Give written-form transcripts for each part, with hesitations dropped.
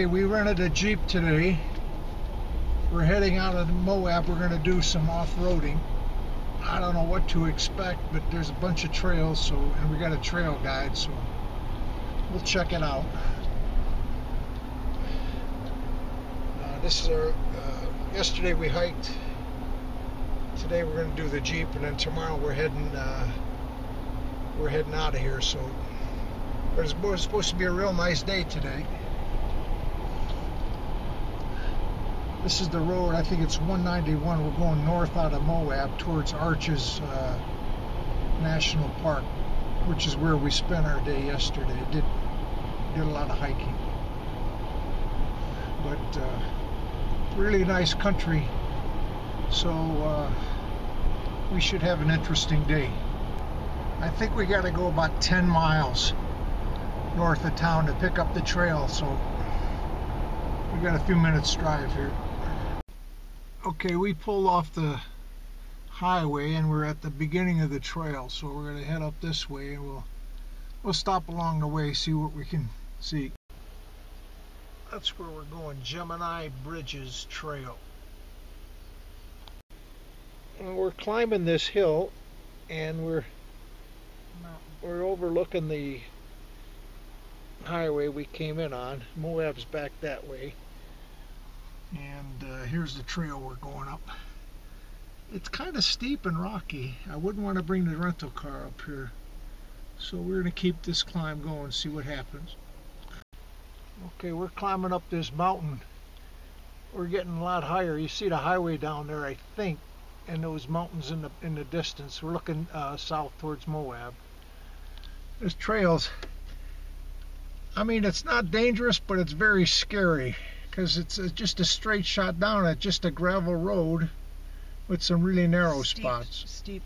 Okay, we rented a Jeep today. We're heading out of Moab. We're going to do some off-roading. I don't know what to expect, but there's a bunch of trails, and we got a trail guide, so we'll check it out. This is our yesterday we hiked. Today we're going to do the Jeep, and then tomorrow we're heading out of here. So it's supposed to be a real nice day today. This is the road. I think it's 191. We're going north out of Moab towards Arches National Park, which is where we spent our day yesterday. Did a lot of hiking, but really nice country. So we should have an interesting day. I think we got to go about 10 miles north of town to pick up the trail. So we got a few minutes drive here. Okay, we pulled off the highway and we're at the beginning of the trail, so we're going to head up this way, and we'll stop along the way, see what we can see. That's where we're going, Gemini Bridges Trail. And we're climbing this hill, and we're overlooking the highway we came in on. Moab's back that way. And here's the trail we're going up. It's kind of steep and rocky. I wouldn't want to bring the rental car up here. So we're going to keep this climb going, see what happens. Okay, we're climbing up this mountain. We're getting a lot higher. You see the highway down there, I think, and those mountains in the distance. We're looking south towards Moab. There's trails. I mean, it's not dangerous, but it's very scary, because it's just a straight shot down at just a gravel road with some really narrow spots. Steep.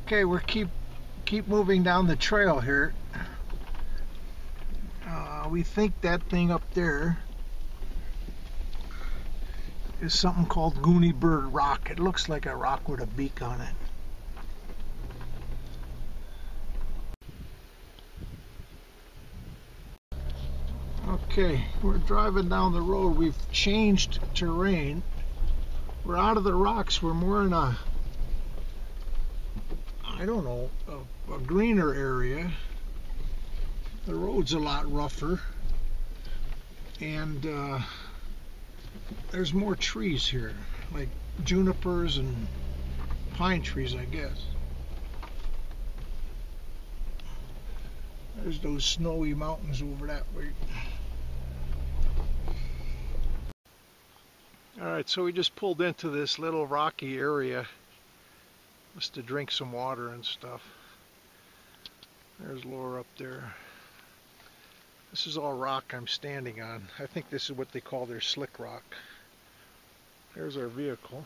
Okay, we're keep moving down the trail here. We think that thing up there is something called Gemini Bird Rock. It looks like a rock with a beak on it. Okay, we're driving down the road. We've changed terrain. We're out of the rocks. We're more in a, I don't know, a greener area. The road's a lot rougher, and there's more trees here, like junipers and pine trees, I guess. There's those snowy mountains over that way. Alright, so we just pulled into this little rocky area just to drink some water and stuff. There's Laura up there. This is all rock I'm standing on. I think this is what they call their slick rock. There's our vehicle.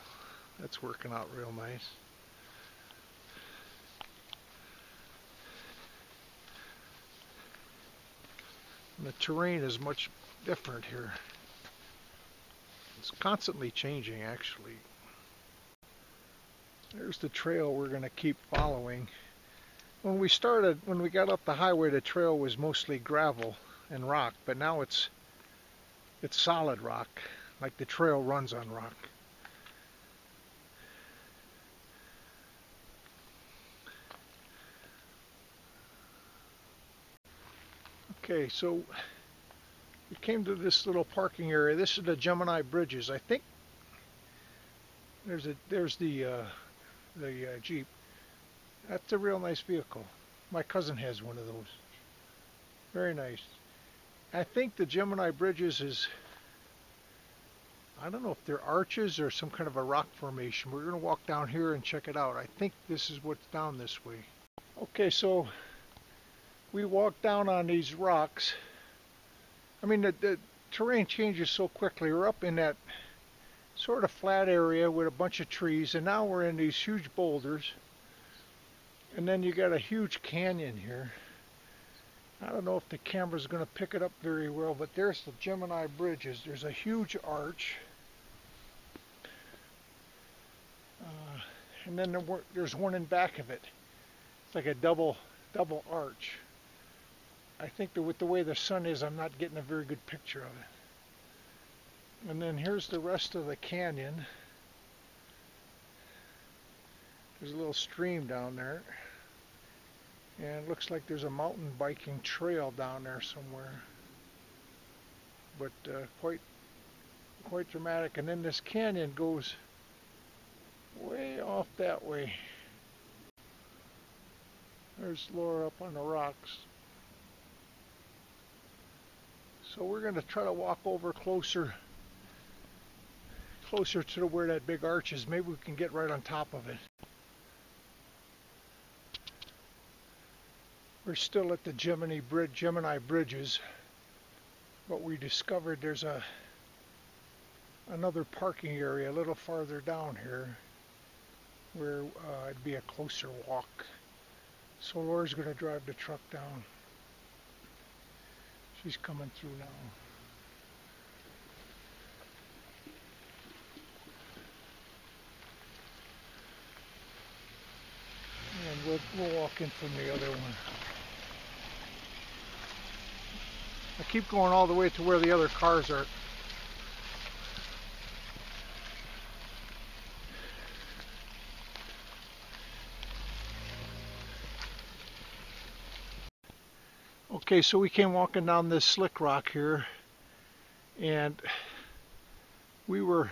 That's working out real nice. And the terrain is much different here. It's constantly changing, actually. There's the trail we're going to keep following. When we got up the highway, the trail was mostly gravel and rock, but now it's solid rock, like the trail runs on rock. Okay, so we came to this little parking area. This is the Gemini Bridges. I think there's the Jeep. That's a real nice vehicle. My cousin has one of those. Very nice. I think the Gemini Bridges is, I don't know if they're arches or some kind of a rock formation. We're going to walk down here and check it out. I think this is what's down this way. Okay, so we walked down on these rocks. I mean, the terrain changes so quickly. We're up in that sort of flat area with a bunch of trees, and now we're in these huge boulders. And then you got a huge canyon here. I don't know if the camera's going to pick it up very well, but there's the Gemini Bridges. There's a huge arch. And then there's one in back of it. It's like a double arch. I think that with the way the sun is, I'm not getting a very good picture of it. And then here's the rest of the canyon. There's a little stream down there. And it looks like there's a mountain biking trail down there somewhere. But quite dramatic. And then this canyon goes way off that way. There's Laura up on the rocks. So we're going to try to walk over closer to where that big arch is. Maybe we can get right on top of it. We're still at the Gemini Bridges, but we discovered there's another parking area a little farther down here where it'd be a closer walk. So Laura's going to drive the truck down. She's coming through now. And we'll walk in from the other one. I keep going all the way to where the other cars are. Okay, so we came walking down this slick rock here, and we were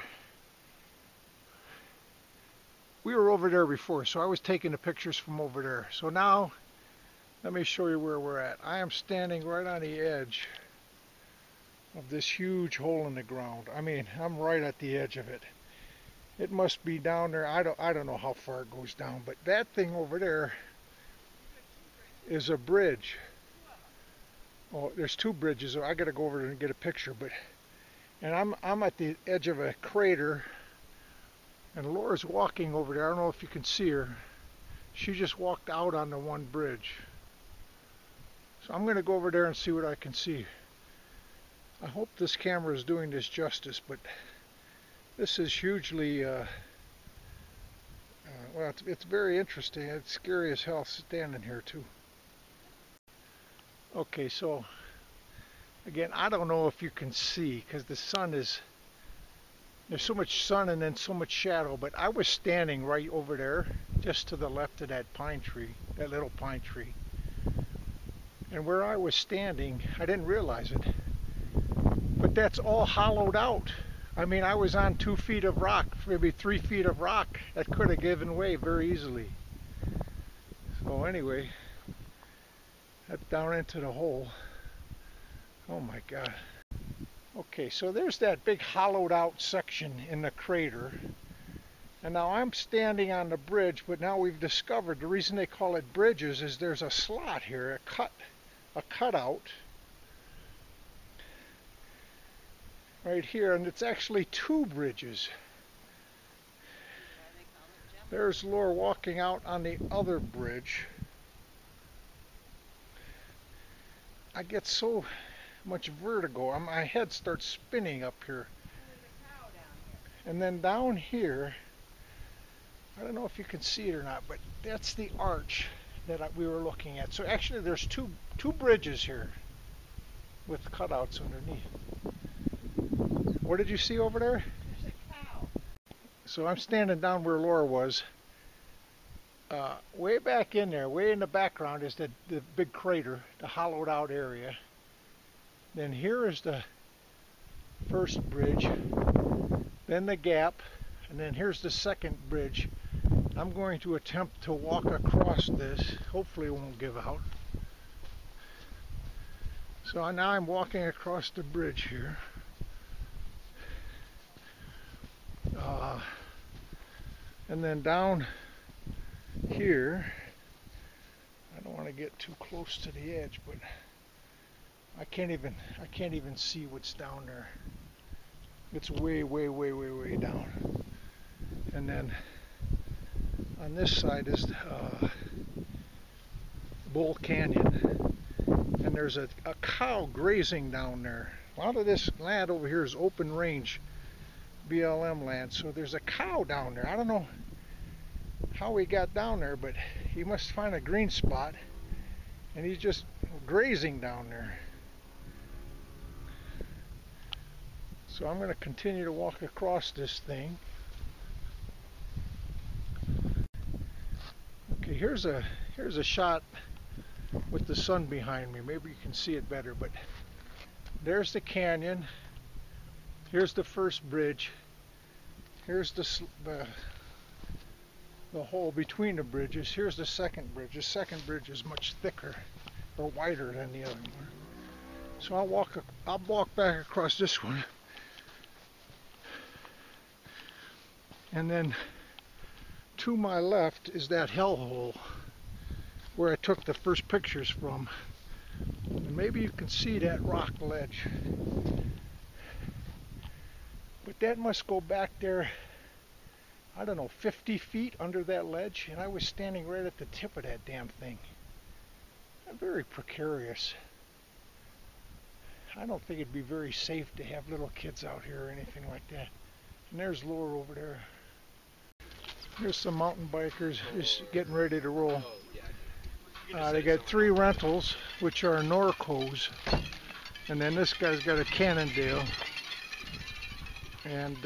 over there before, so I was taking the pictures from over there. So now, let me show you where we're at. I am standing right on the edge of this huge hole in the ground. I mean, I'm right at the edge of it. It must be down there. I don't know how far it goes down, but that thing over there is a bridge. Oh, there's two bridges. I got to go over there and get a picture. And I'm at the edge of a crater, and Laura's walking over there. I don't know if you can see her. She just walked out on the one bridge. So I'm going to go over there and see what I can see. I hope this camera is doing this justice, but this is hugely, well, it's very interesting. It's scary as hell standing here too. Okay, so again, I don't know if you can see because the sun is, there's so much sun and then so much shadow, but I was standing right over there just to the left of that pine tree, that little pine tree. And where I was standing, I didn't realize it, but that's all hollowed out. I mean, I was on 2 feet of rock, maybe 3 feet of rock that could have given way very easily. So anyway, that's down into the hole. Oh my God. Okay, so there's that big hollowed out section in the crater. And now I'm standing on the bridge, but now we've discovered the reason they call it bridges is there's a slot here, a cutout right here, and it's actually 2 bridges. There's Laura walking out on the other bridge. I get so much vertigo. My head starts spinning up here. And then down here, I don't know if you can see it or not, but that's the arch that we were looking at. So actually there's two bridges here with cutouts underneath. What did you see over there? There's a cow. So I'm standing down where Laura was. Way back in there, way in the background is the big crater, the hollowed out area. Then here is the first bridge, then the gap, and then here's the second bridge. I'm going to attempt to walk across this. Hopefully it won't give out. So now I'm walking across the bridge here. And then down here, I don't want to get too close to the edge, but I can't even see what's down there. It's way down. And then on this side is Bull Canyon, and there's a cow grazing down there. A lot of this land over here is open range BLM land, so there's a cow down there. I don't know how he got down there, but he must find a green spot, and he's just grazing down there. So I'm going to continue to walk across this thing. Okay, here's a shot with the sun behind me. Maybe you can see it better, but there's the canyon. Here's the first bridge. Here's the hole between the bridges. Here's the second bridge. The second bridge is much thicker or wider than the other one. So I'll walk back across this one, and then to my left is that hellhole where I took the first pictures from. And maybe you can see that rock ledge. But that must go back there, I don't know, 50 feet under that ledge, and I was standing right at the tip of that damn thing. Very precarious. I don't think it'd be very safe to have little kids out here or anything like that. And there's Lower over there. There's some mountain bikers just getting ready to roll. They got 3 rentals, which are Norcos, and then this guy's got a Cannondale, and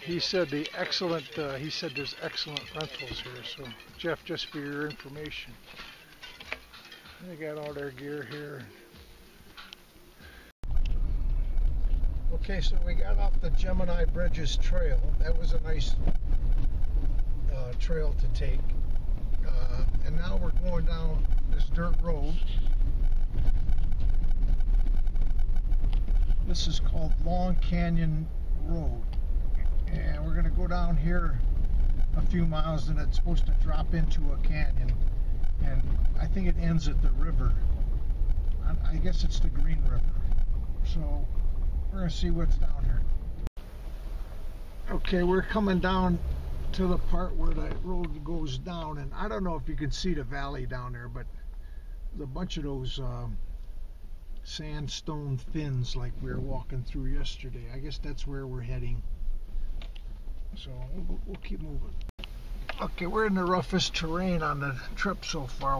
he said there's excellent rentals here. So Jeff, just for your information, they got all their gear here. Okay, so we got off the Gemini Bridges trail. That was a nice trail to take. And now we're going down this dirt road. This is called Long Canyon Road. And we're going to go down here a few miles, and it's supposed to drop into a canyon. And I think it ends at the river. I guess it's the Green River. So we're going to see what's down here. Okay, we're coming down to the part where the road goes down, and I don't know if you can see the valley down there, but there's a bunch of those sandstone fins like we were walking through yesterday. I guess that's where we're heading. So we'll keep moving. Okay, we're in the roughest terrain on the trip so far.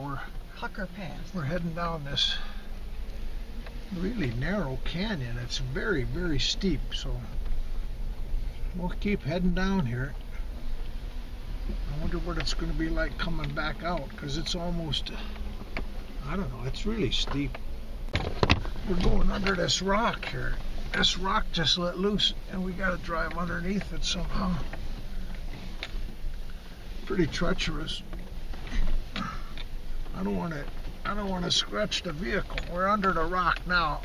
We're heading down this really narrow canyon. It's very, very steep, so we'll keep heading down here. I wonder what it's going to be like coming back out, because it's almost, I don't know, it's really steep. We're going under this rock here. This rock just let loose, and we got to drive underneath it somehow. Pretty treacherous. I don't want to scratch the vehicle. We're under the rock now.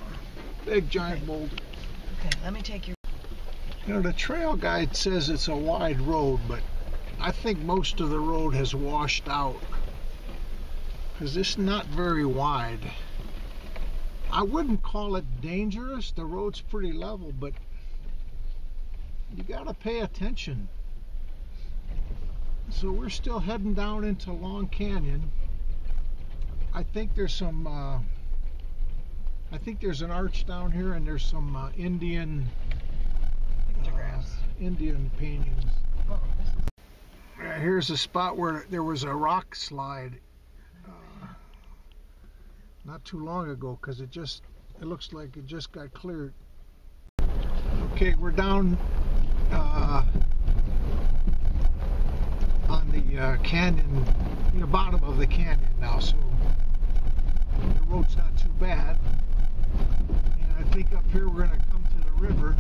Big giant boulder. Okay, let me take your... You know, the trail guide says it's a wide road, but I think most of the road has washed out, because it's not very wide. I wouldn't call it dangerous. The road's pretty level, but you gotta pay attention. So we're still heading down into Long Canyon. I think there's some I think there's an arch down here, and there's some Indian paintings. Oh, Here's a spot where there was a rock slide not too long ago, because it looks like it just got cleared. Okay, we're down on the canyon, in the bottom of the canyon now, so the road's not too bad. And I think up here we're going to come to the river,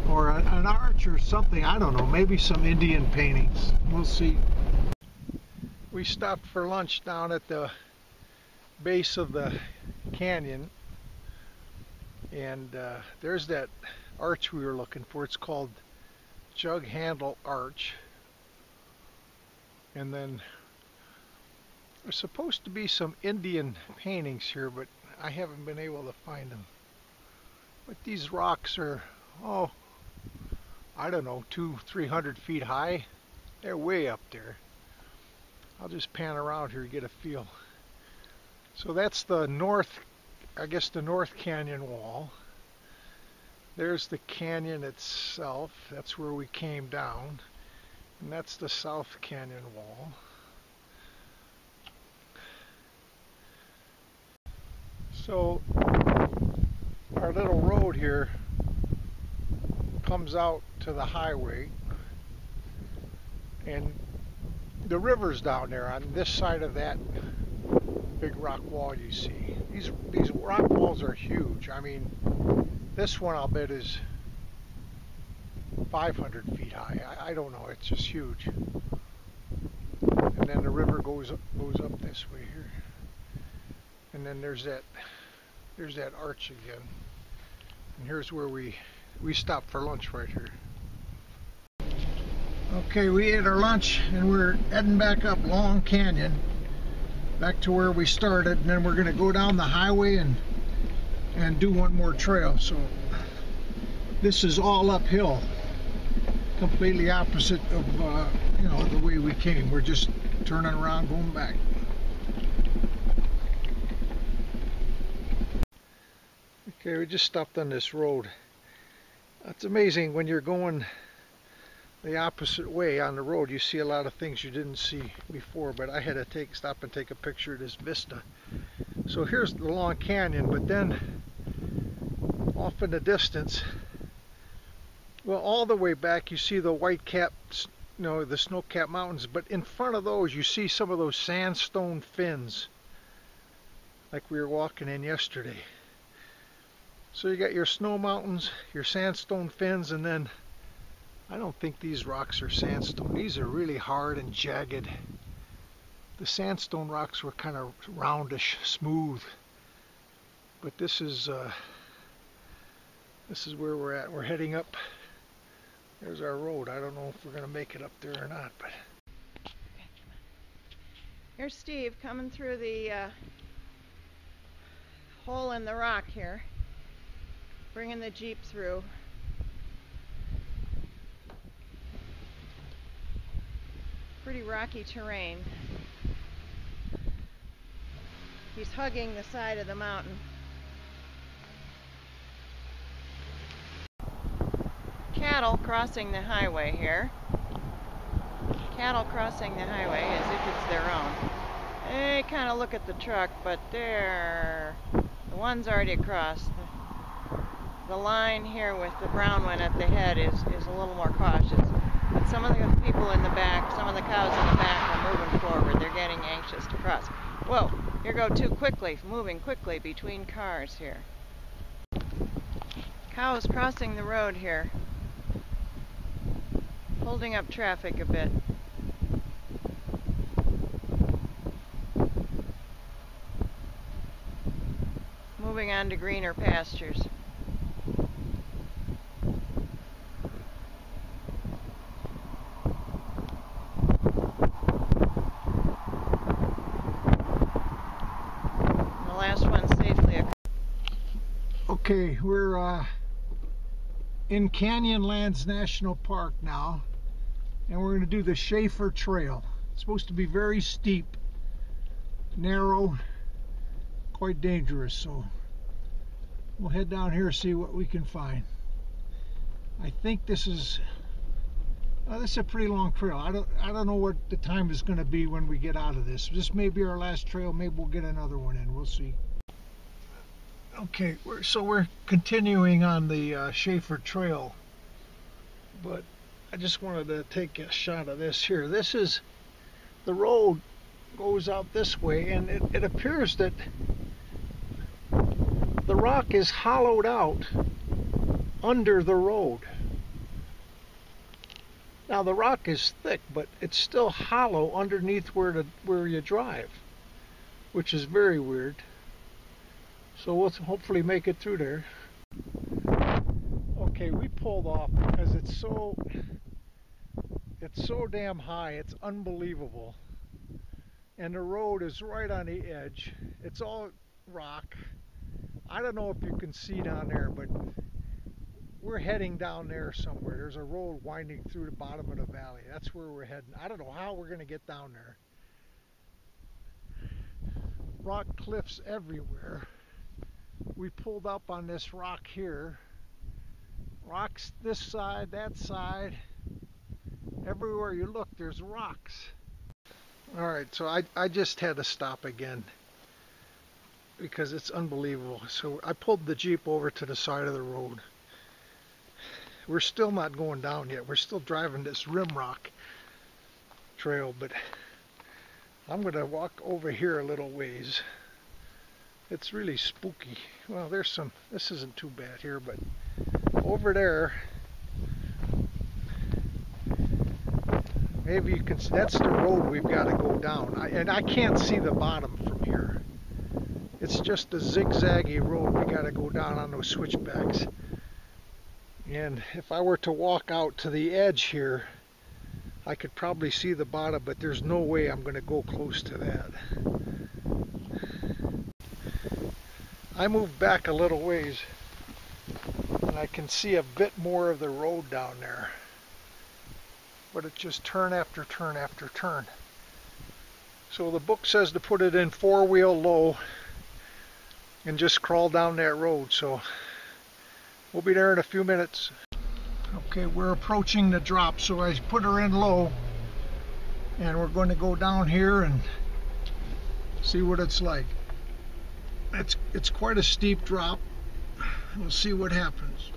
or an arch or something. I don't know, maybe some Indian paintings. We'll see. We stopped for lunch down at the base of the canyon, and there's that arch we were looking for. It's called Jug Handle Arch. And then there's supposed to be some Indian paintings here, but I haven't been able to find them. But these rocks are, oh, I don't know, 200-300 feet high. They're way up there. I'll just pan around here to get a feel. So that's the north, I guess the North Canyon wall. There's the canyon itself. That's where we came down. And that's the South Canyon wall. So our little road here comes out to the highway, and the river's down there on this side of that big rock wall you see. These rock walls are huge. I mean, this one I'll bet is 500 feet high. I don't know. It's just huge. And then the river goes up this way here. And then there's that arch again. And here's where we stopped for lunch right here. Okay, we ate our lunch and we're heading back up Long Canyon, back to where we started, and then we're going to go down the highway and do one more trail. So this is all uphill, completely opposite of you know, the way we came. We're just turning around, going back. Okay, we just stopped on this road. It's amazing when you're going the opposite way on the road, you see a lot of things you didn't see before, but I had to stop and take a picture of this vista. So here's the Long Canyon, but then off in the distance, well, all the way back you see the white-capped, you know, the snow-capped mountains, but in front of those you see some of those sandstone fins like we were walking in yesterday. So you got your snow mountains, your sandstone fins, and then I don't think these rocks are sandstone. These are really hard and jagged. The sandstone rocks were kind of roundish, smooth. But this is where we're at. We're heading up. There's our road. I don't know if we're going to make it up there or not, but here's Steve coming through the hole in the rock here, bringing the Jeep through. Pretty rocky terrain. He's hugging the side of the mountain. Cattle crossing the highway here. Cattle crossing the highway as if it's their own. They kind of look at the truck, but the one's already across. The line here with the brown one at the head is a little more cautious. But some of the people in the back, some of the cows in the back are moving forward. They're getting anxious to cross. Whoa, you go too quickly, moving quickly between cars here. Cows crossing the road here, holding up traffic a bit. Moving on to greener pastures. okay, we're in Canyonlands National Park now, and we're going to do the Shafer Trail. It's supposed to be very steep, narrow, quite dangerous, so we'll head down here and see what we can find. I think this is a pretty long trail. I don't know what the time is going to be when we get out of this. This may be our last trail. Maybe we'll get another one in. We'll see. Okay, we're continuing on the Shafer Trail, but I just wanted to take a shot of this here. This is the road goes out this way, and it appears that the rock is hollowed out under the road. Now the rock is thick, but it's still hollow underneath where you drive, which is very weird. So we'll hopefully make it through there. Okay, we pulled off because it's so damn high. It's unbelievable. And the road is right on the edge. It's all rock. I don't know if you can see down there, but we're heading down there somewhere. There's a road winding through the bottom of the valley. That's where we're heading. I don't know how we're going to get down there. rock cliffs everywhere. We pulled up on this rock here. Rocks this side, that side. Everywhere you look, there's rocks. Alright, so I just had to stop again because it's unbelievable. So I pulled the Jeep over to the side of the road. We're still not going down yet. We're still driving this rimrock trail, but I'm going to walk over here a little ways. It's really spooky. Well, there's some, this isn't too bad here, but over there, maybe you can, that's the road we've got to go down. And I can't see the bottom from here. It's just a zigzaggy road we got to go down on those switchbacks. And if I were to walk out to the edge here, I could probably see the bottom, but there's no way I'm going to go close to that. I moved back a little ways and I can see a bit more of the road down there. But it's just turn after turn after turn. So the book says to put it in four-wheel low and just crawl down that road. So we'll be there in a few minutes. Okay, we're approaching the drop, so I put her in low and we're going to go down here and see what it's like. It's quite a steep drop. We'll see what happens.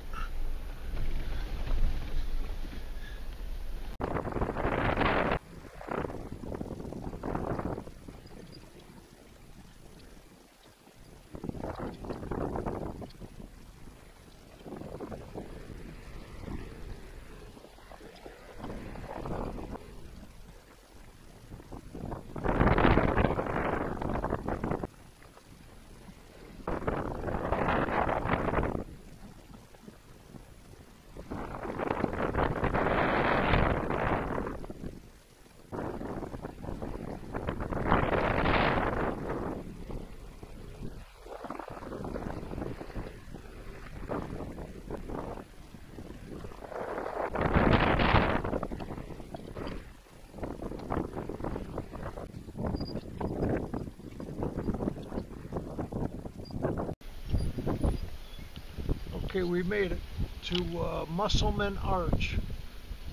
Okay, we made it to Musselman Arch.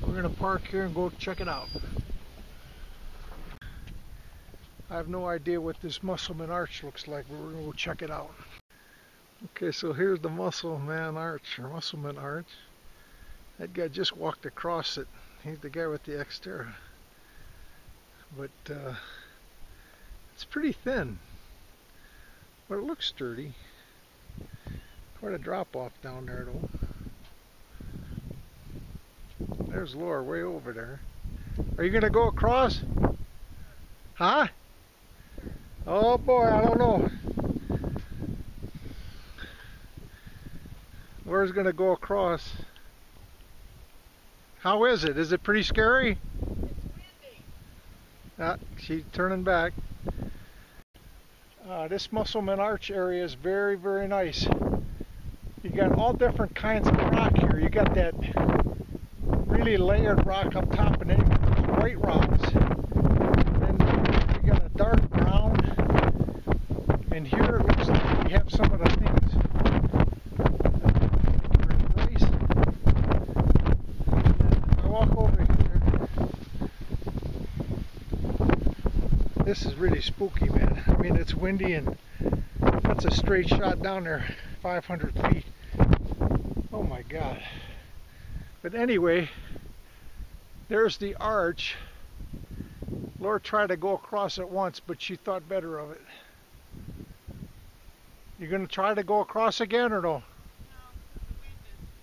We're going to park here and go check it out. I have no idea what this Musselman Arch looks like, but we're going to go check it out. Okay, so here's the Musselman Arch, or Musselman Arch. That guy just walked across it. He's the guy with the Xterra. But it's pretty thin, but it looks sturdy. Quite a drop off down there though. There's Laura way over there. Are you gonna go across? Huh? Oh boy, I don't know. Laura's gonna go across. How is it? Is it pretty scary? It's windy. Ah, she's turning back. This Musselman Arch area is very, very nice. You got all different kinds of rock here. You got that really layered rock up top, and then you got those white rocks. And then you got a dark brown. And here it looks like we have some of the things that are embraced. And I walk over here. This is really spooky, man. I mean, it's windy and that's a straight shot down there, 500 feet. Oh my God. But anyway, there's the arch. Laura tried to go across it once, but she thought better of it. You gonna try to go across again or no? No,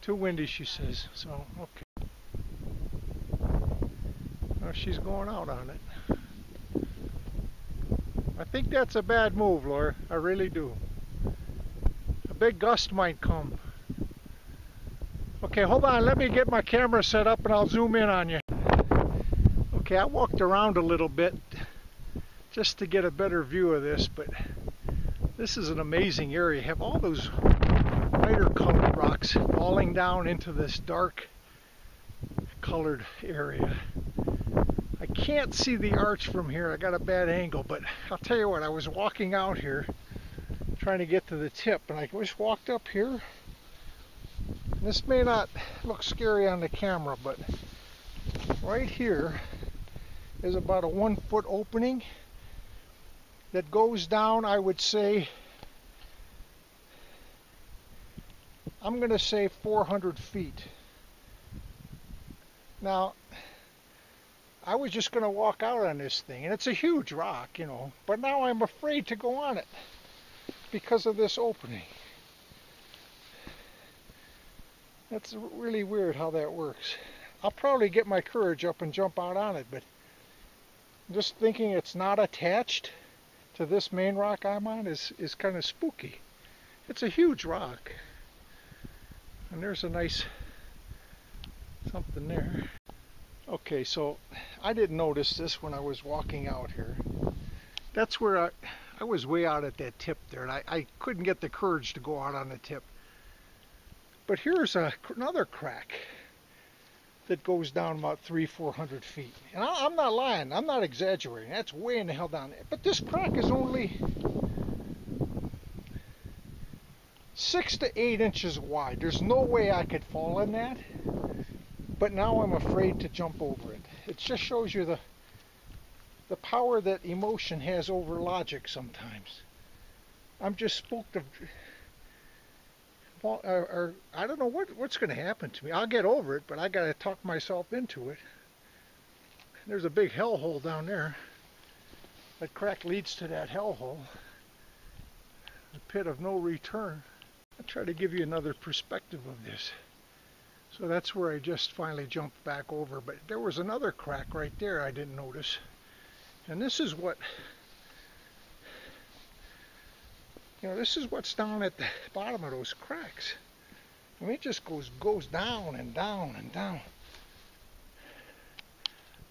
Too windy, she says. So, okay. Well, she's going out on it. I think that's a bad move, Laura. I really do. A big gust might come. Okay, hold on. Let me get my camera set up and I'll zoom in on you. Okay, I walked around a little bit just to get a better view of this, but this is an amazing area. You have all those lighter colored rocks falling down into this dark colored area. I can't see the arch from here. I got a bad angle, but I'll tell you what, I was walking out here trying to get to the tip, and I just walked up here. This may not look scary on the camera, but right here is about a 1 foot opening that goes down, I would say, I'm going to say 400 feet. Now, I was just going to walk out on this thing, and it's a huge rock, you know, but now I'm afraid to go on it because of this opening. That's really weird how that works. I'll probably get my courage up and jump out on it, but just thinking it's not attached to this main rock I'm on is kind of spooky. It's a huge rock. And there's a nice something there. Okay, so I didn't notice this when I was walking out here. That's where I was way out at that tip there, and I couldn't get the courage to go out on the tip. But here's another crack that goes down about 300-400 feet. And I'm not lying, I'm not exaggerating. That's way in the hell down there. But this crack is only 6 to 8 inches wide. There's no way I could fall in that. But now I'm afraid to jump over it. It just shows you the power that emotion has over logic sometimes. I'm just spooked of... I don't know what's going to happen to me. I'll get over it, but I got to talk myself into it. There's a big hellhole down there. That crack leads to that hellhole. The pit of no return. I'll try to give you another perspective of this. So that's where I just finally jumped back over. But there was another crack right there I didn't notice. And this is what... You know, this is what's down at the bottom of those cracks. I mean, it just goes down and down and down.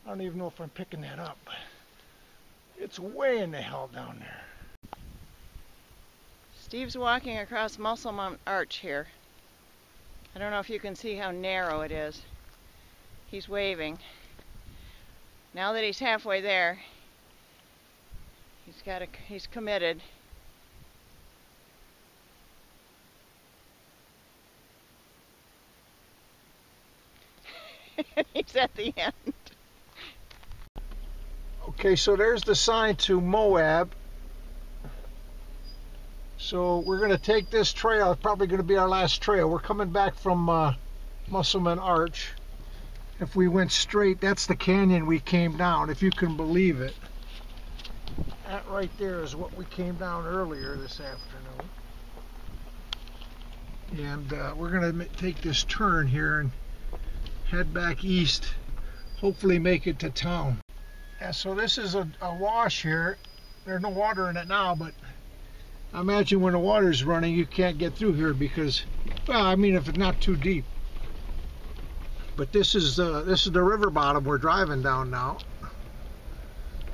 I don't even know if I'm picking that up. It's way in the hell down there. Steve's walking across Musselman Arch here. I don't know if you can see how narrow it is. He's waving. Now that he's halfway there, he's committed. He's at the end. Okay, so there's the sign to Moab. So we're going to take this trail. It's probably going to be our last trail. We're coming back from Musselman Arch. If we went straight, that's the canyon we came down, if you can believe it. That right there is what we came down earlier this afternoon. And we're going to take this turn here and head back east, hopefully make it to town. Yeah, so this is a wash here. There's no water in it now, but I imagine when the water's running you can't get through here because, well, I mean, if it's not too deep. But this is the river bottom we're driving down now.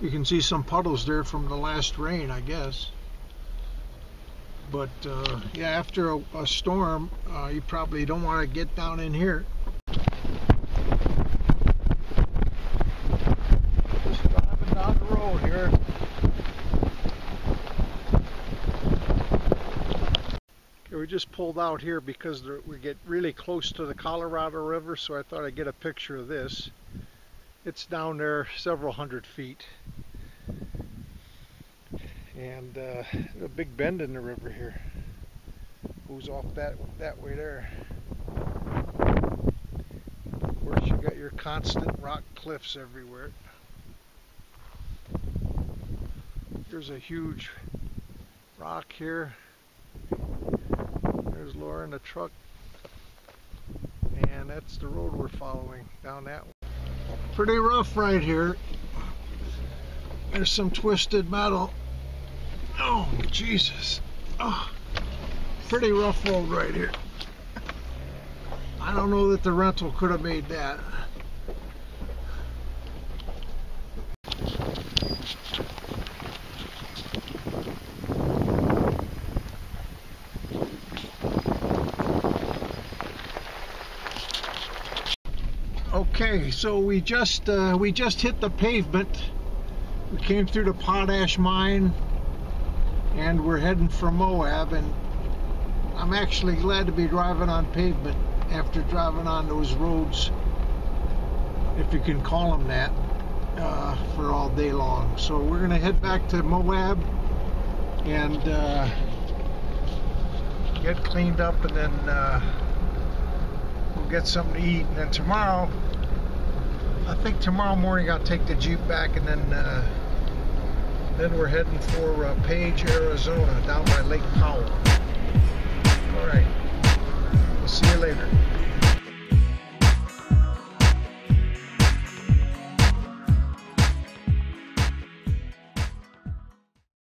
You can see some puddles there from the last rain, I guess. But yeah, after a storm, you probably don't want to get down in here. Just driving down the road here. Okay, we just pulled out here because we get really close to the Colorado River, so I thought I'd get a picture of this. It's down there several hundred feet. And a big bend in the river here. Goes off that way there. Of course, you got your constant rock cliffs everywhere. There's a huge rock here. There's Laura in the truck. And that's the road we're following down that way. Pretty rough right here. There's some twisted metal. Oh, Jesus. Oh, pretty rough road right here. I don't know that the rental could have made that. Okay, so we just hit the pavement. We came through the potash mine, and we're heading for Moab. And I'm actually glad to be driving on pavement after driving on those roads, if you can call them that, for all day long. So we're gonna head back to Moab and get cleaned up, and then we'll get something to eat. And then tomorrow, I think tomorrow morning I'll take the Jeep back, and then we're heading for Page, Arizona, down by Lake Powell. All right, we'll see you later.